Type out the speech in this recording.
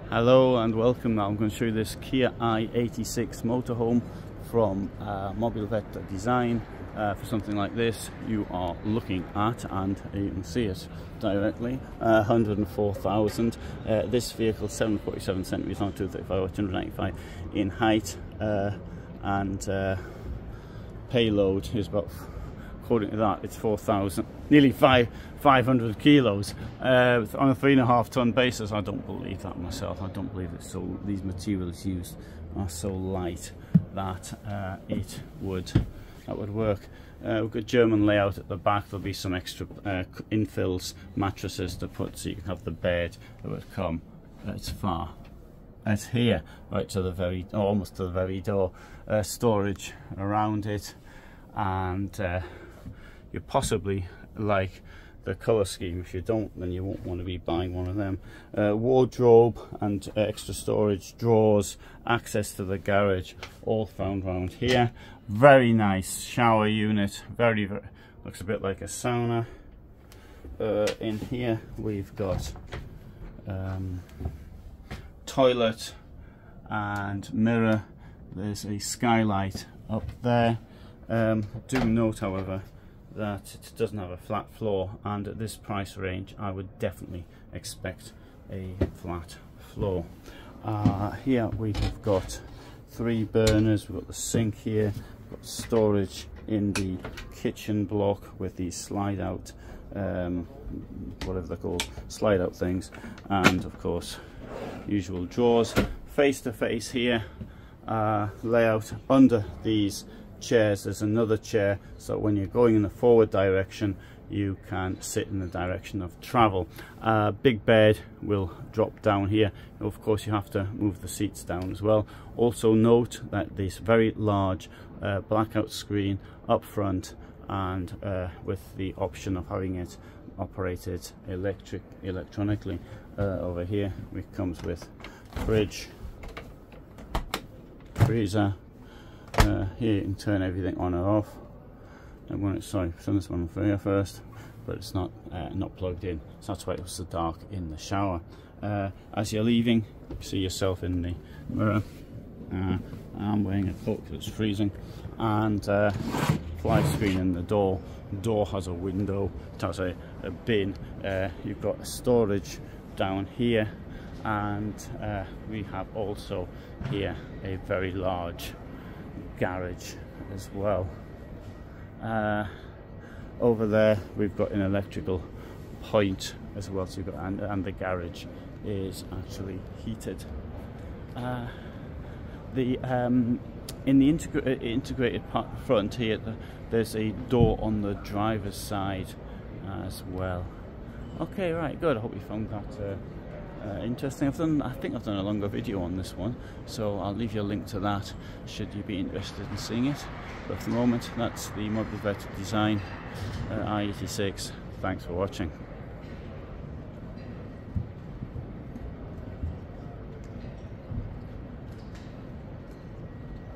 Hello and welcome. Now I'm going to show you this Kia i86 motorhome from Mobilvetta Design. For something like this you are looking at, and you can see it directly, 104,000. This vehicle 747 centimeters long, 235 or 295 in height, and payload is about, according to that, it's 4,000, nearly 500 kilos on a 3.5 ton basis. I don't believe that myself. I don't believe it's so. These materials used are so light that that would work. We've got German layout at the back. There'll be some extra infills, mattresses to put, so you can have the bed that would come. It's here, right to the very, almost to the very door. Storage around it, and you possibly like the colour scheme. If you don't, then you won't want to be buying one of them. Wardrobe and extra storage, drawers, access to the garage, all found around here. Very nice shower unit, very looks a bit like a sauna. In here we've got toilet and mirror. There's a skylight up there. Do note, however, that it doesn't have a flat floor, and at this price range I would definitely expect a flat floor. Here we have got 3 burners. We've got the sink here, we've got storage in the kitchen block with these slide out, whatever they're called, slide out things, and of course usual drawers. Face to face here, layout under these chairs, there's another chair, so when you're going in the forward direction you can sit in the direction of travel. Big bed will drop down here. Of course you have to move the seats down as well. Also note that this very large blackout screen up front, and with the option of having it operated electronically. Over here it comes with fridge, freezer. Here you can turn everything on or off. And when it's, sorry, turn this one here first, but it's not plugged in, so that's why it was so dark in the shower. As you're leaving, you see yourself in the mirror. I'm wearing a coat because it's freezing, and fly screen in the door. Door has a window, it has a bin. You've got storage down here, and we have also here a very large garage as well. Over there we've got an electrical point as well, so you've got, and the garage is actually heated. In the integrated front here, there's a door on the driver's side as well. Okay, right, good. I hope you found that interesting. I think I've done a longer video on this one, so I'll leave you a link to that should you be interested in seeing it. But for the moment, that's the Mobilvetta Design i86. Thanks for watching.